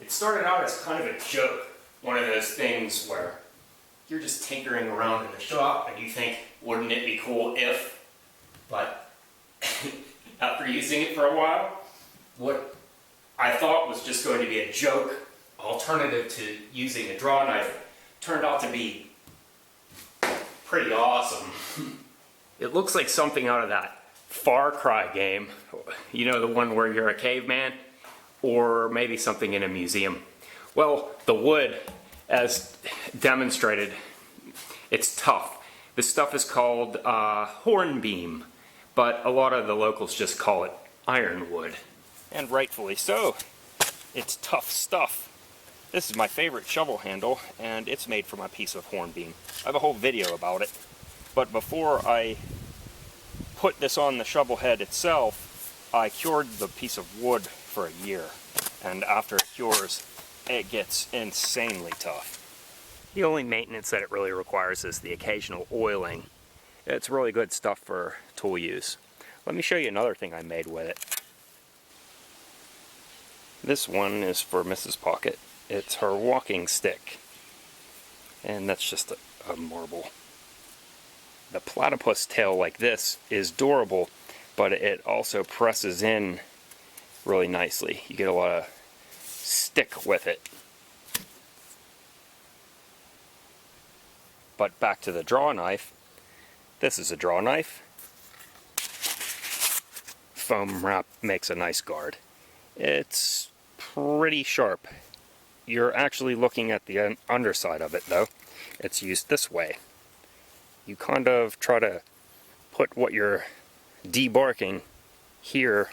It started out as kind of a joke, one of those things where you're just tinkering around in the shop and you think, wouldn't it be cool if, but after using it for a while, what I thought was just going to be a joke alternative to using a draw knife turned out to be pretty awesome. It looks like something out of that Far Cry game, you know, the one where you're a caveman, or maybe something in a museum. Well, the wood, as demonstrated, it's tough. This stuff is called Hornbeam, but a lot of the locals just call it ironwood. And rightfully so. It's tough stuff. This is my favorite shovel handle, and it's made from a piece of hornbeam. I have a whole video about it. But before I put this on the shovel head itself, I cured the piece of wood for a year. And after it cures, it gets insanely tough. The only maintenance that it really requires is the occasional oiling. It's really good stuff for tool use. Let me show you another thing I made with it. This one is for Mrs. Pocket. It's her walking stick. And that's just a marble. The platypus tail like this is durable, but it also presses in really nicely. You get a lot of stick with it. But back to the draw knife. This is a draw knife. Foam wrap makes a nice guard. It's pretty sharp. You're actually looking at the underside of it though. It's used this way. You kind of try to put what you're debarking here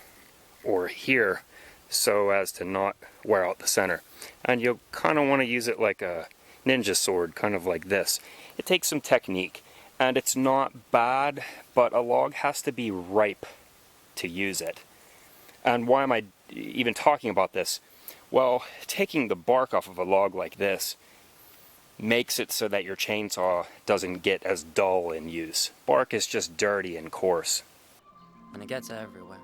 or here so as to not wear out the center. And you'll kind of want to use it like a ninja sword, kind of like this. It takes some technique, and it's not bad, but a log has to be ripe to use it. And why am I even talking about this? Well, taking the bark off of a log like this makes it so that your chainsaw doesn't get as dull in use. Bark is just dirty and coarse. And it gets everywhere.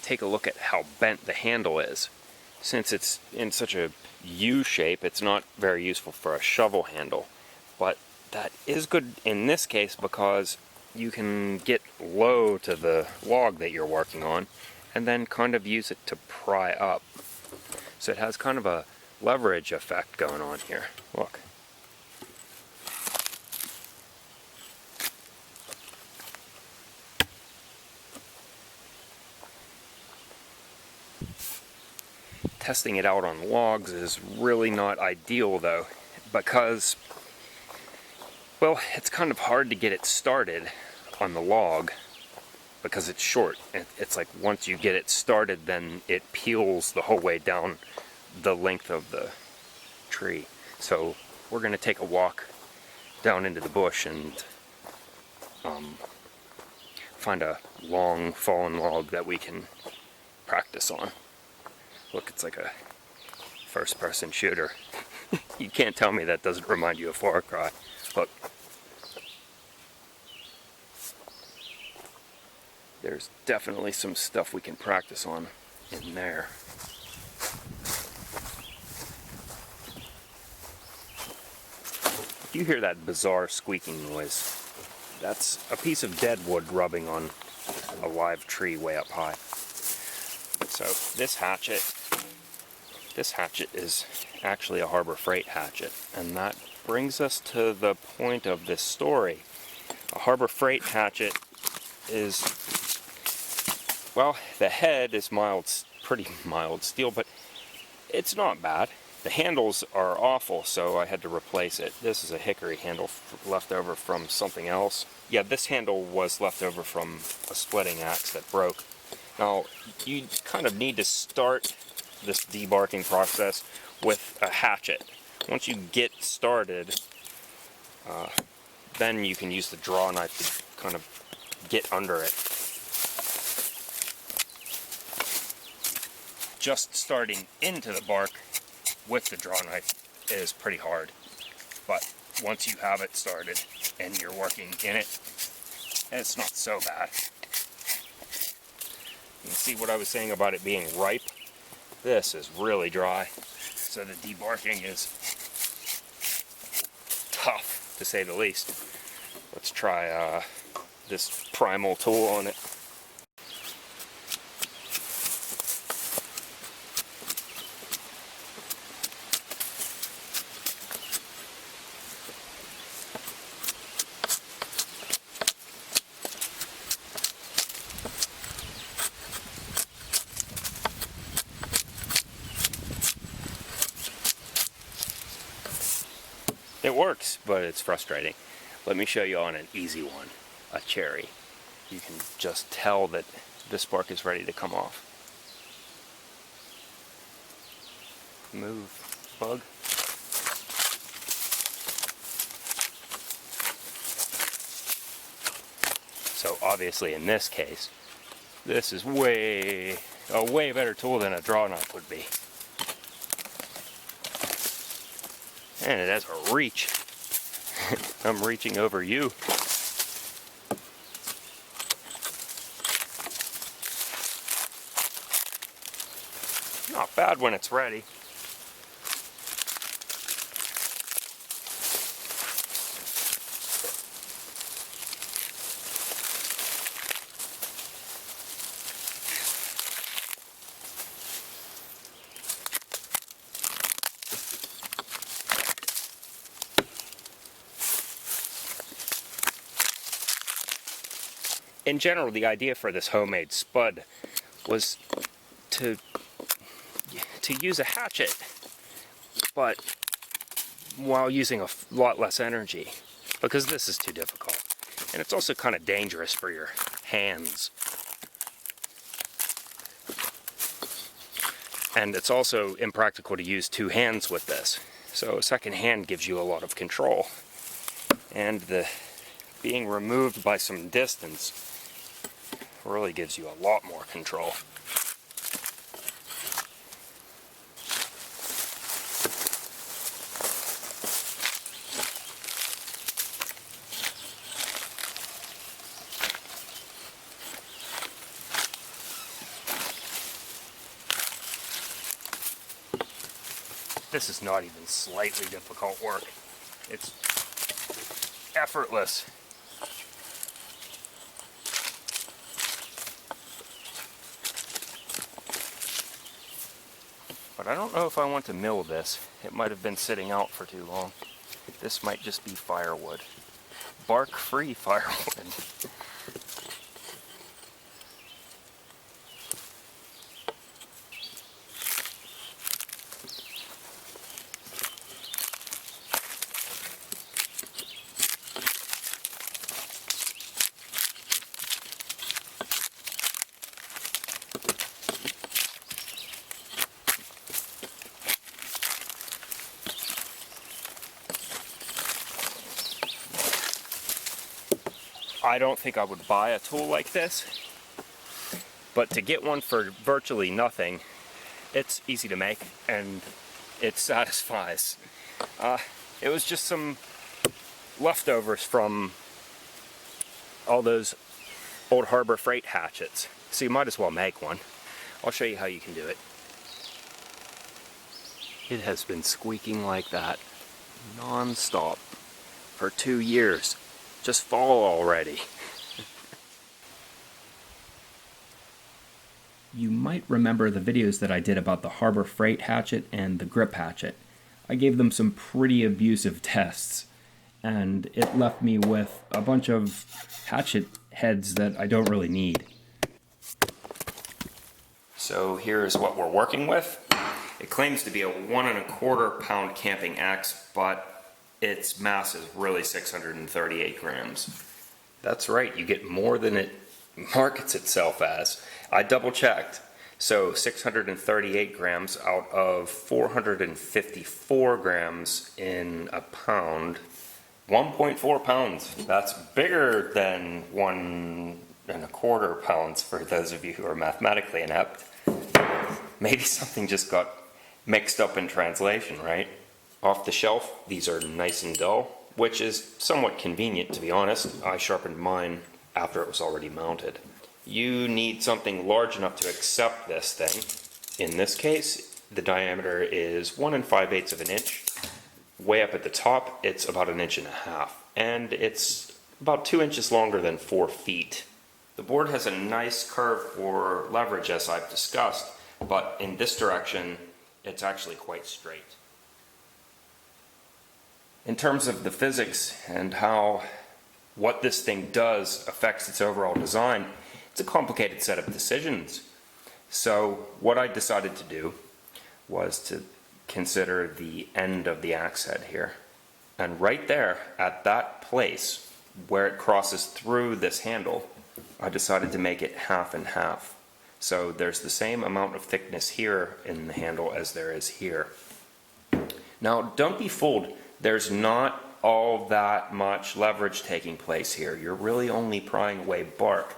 Take a look at how bent the handle is. Since it's in such a U shape, it's not very useful for a shovel handle. But that is good in this case because you can get low to the log that you're working on and then kind of use it to pry up. So it has kind of a leverage effect going on here. Look. Testing it out on logs is really not ideal though, because, well, it's kind of hard to get it started on the log because it's short. It's like once you get it started, then it peels the whole way down the length of the tree. So we're going to take a walk down into the bush and find a long fallen log that we can practice on. Look, it's like a first-person shooter. You can't tell me that doesn't remind you of Far Cry. Look. There's definitely some stuff we can practice on in there. You hear that bizarre squeaking noise. That's a piece of dead wood rubbing on a live tree way up high. So this hatchet is actually a Harbor Freight hatchet, and that brings us to the point of this story. A Harbor Freight hatchet is, well, the head is pretty mild steel, but it's not bad. The handles are awful, so I had to replace it. This is a hickory handle left over from something else. Yeah, this handle was left over from a splitting axe that broke. Now, you kind of need to start this debarking process with a hatchet. Once you get started, then you can use the draw knife to kind of get under it. Just starting into the bark with the draw knife is pretty hard, but once you have it started and you're working in it, it's not so bad. You can see what I was saying about it being ripe. This is really dry, so the debarking is tough, to say the least. Let's try this Primal tool on it. It works, but it's frustrating. Let me show you on an easy one, a cherry. You can just tell that this bark is ready to come off. Move, bug. So obviously in this case, this is a way better tool than a draw knife would be. And it has a reach. I'm reaching over you. Not bad when it's ready. In general, the idea for this homemade spud was to use a hatchet, but while using a lot less energy, because this is too difficult. And it's also kind of dangerous for your hands. And it's also impractical to use two hands with this. So a second hand gives you a lot of control. And the being removed by some distance really gives you a lot more control. This is not even slightly difficult work. It's effortless. But I don't know if I want to mill this. It might have been sitting out for too long. This might just be firewood. Bark-free firewood. I don't think I would buy a tool like this, but to get one for virtually nothing, it's easy to make and it satisfies. It was just some leftovers from all those old Harbor Freight hatchets, so you might as well make one. I'll show you how you can do it. It has been squeaking like that non-stop for 2 years. Just fall already. You might remember the videos that I did about the Harbor Freight hatchet and the grip hatchet. I gave them some pretty abusive tests, and it left me with a bunch of hatchet heads that I don't really need. So here's what we're working with. It claims to be a 1¼ pound camping axe, but its mass is really 638 grams. That's right, you get more than it markets itself as. I double checked. So 638 grams out of 454 grams in a pound, 1.4 pounds. That's bigger than 1¼ pounds for those of you who are mathematically inept. Maybe something just got mixed up in translation, right? Off the shelf, these are nice and dull, which is somewhat convenient, to be honest. I sharpened mine after it was already mounted. You need something large enough to accept this thing. In this case, the diameter is 1 5/8 of an inch. Way up at the top, it's about 1.5 inches, and it's about 2 inches longer than 4 feet. The board has a nice curve for leverage, as I've discussed, but in this direction, it's actually quite straight. In terms of the physics and how what this thing does affects its overall design, it's a complicated set of decisions. So what I decided to do was to consider the end of the axe head here. And right there, at that place where it crosses through this handle, I decided to make it half and half. So there's the same amount of thickness here in the handle as there is here. Now, don't be fooled. There's not all that much leverage taking place here. You're really only prying away bark.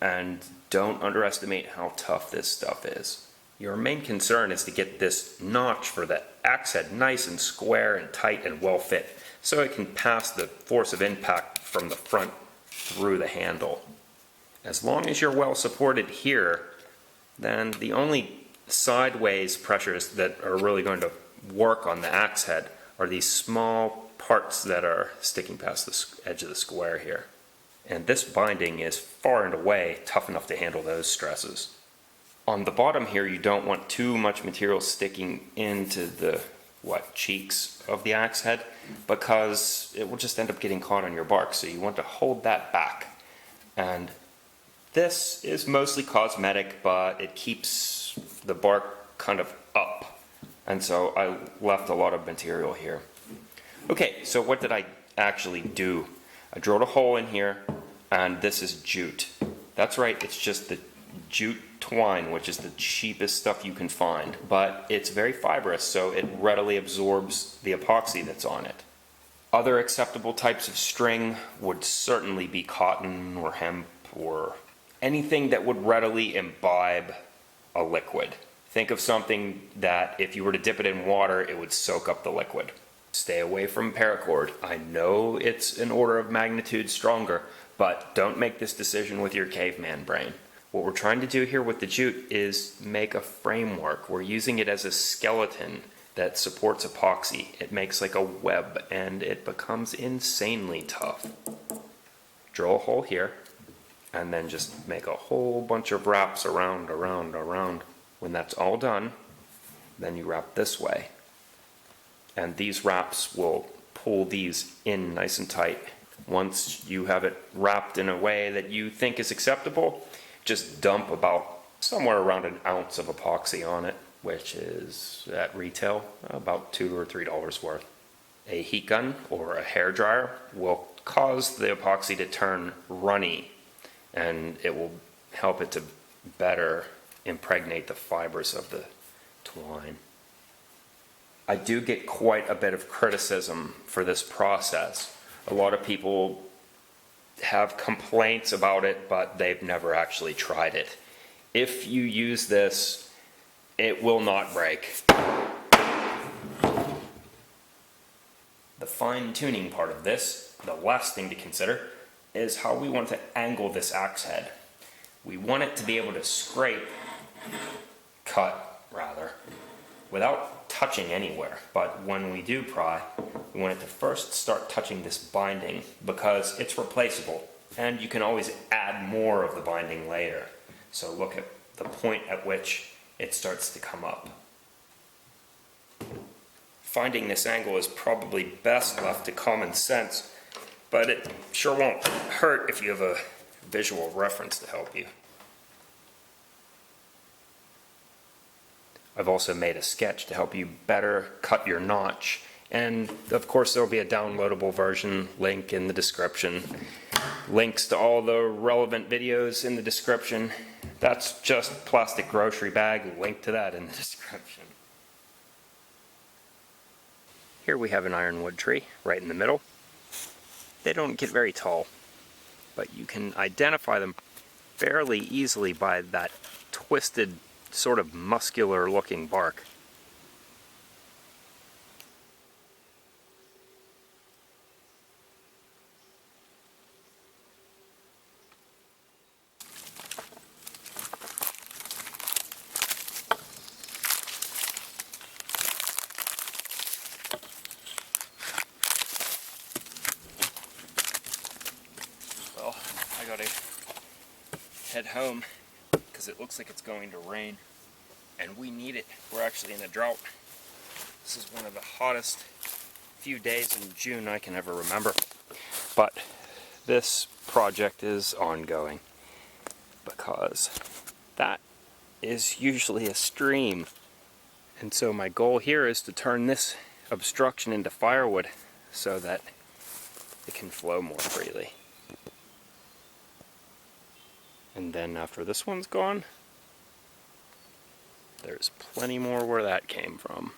And don't underestimate how tough this stuff is. Your main concern is to get this notch for the axe head nice and square and tight and well fit, so it can pass the force of impact from the front through the handle. As long as you're well supported here, then the only sideways pressures that are really going to work on the axe head are these small parts that are sticking past the edge of the square here. And this binding is far and away tough enough to handle those stresses. On the bottom here, you don't want too much material sticking into the cheeks of the axe head, because it will just end up getting caught on your bark. So you want to hold that back. And this is mostly cosmetic, but it keeps the bark kind of up. And so I left a lot of material here. Okay, so what did I actually do? I drilled a hole in here, and this is jute. That's right, it's just the jute twine, which is the cheapest stuff you can find, but it's very fibrous, so it readily absorbs the epoxy that's on it. Other acceptable types of string would certainly be cotton or hemp or anything that would readily imbibe a liquid. Think of something that if you were to dip it in water, it would soak up the liquid. Stay away from paracord. I know it's an order of magnitude stronger, but don't make this decision with your caveman brain. What we're trying to do here with the jute is make a framework. We're using it as a skeleton that supports epoxy. It makes like a web, and it becomes insanely tough. Drill a hole here, and then just make a whole bunch of wraps around. When that's all done, then you wrap this way. And these wraps will pull these in nice and tight. Once you have it wrapped in a way that you think is acceptable, just dump about somewhere around 1 ounce of epoxy on it, which is at retail about $2 or $3 worth. A heat gun or a hair dryer will cause the epoxy to turn runny, and it will help it to better impregnate the fibers of the twine. I do get quite a bit of criticism for this process. A lot of people have complaints about it, but they've never actually tried it. If you use this, it will not break. The fine-tuning part of this, the last thing to consider, is how we want to angle this axe head. We want it to be able to cut, without touching anywhere. But when we do pry, we want it to first start touching this binding, because it's replaceable, and you can always add more of the binding later. So look at the point at which it starts to come up. Finding this angle is probably best left to common sense, but it sure won't hurt if you have a visual reference to help you. I've also made a sketch to help you better cut your notch. And of course there'll be a downloadable version, link in the description. Links to all the relevant videos in the description. That's just plastic grocery bag, link to that in the description. Here we have an ironwood tree right in the middle. They don't get very tall, but you can identify them fairly easily by that twisted, sort of muscular looking bark. Well, I gotta head home because it looks like it's going to rain and we need it. We're actually in a drought. This is one of the hottest few days in June I can ever remember. But this project is ongoing because that is usually a stream. And so my goal here is to turn this obstruction into firewood so that it can flow more freely. And then after this one's gone, there's plenty more where that came from.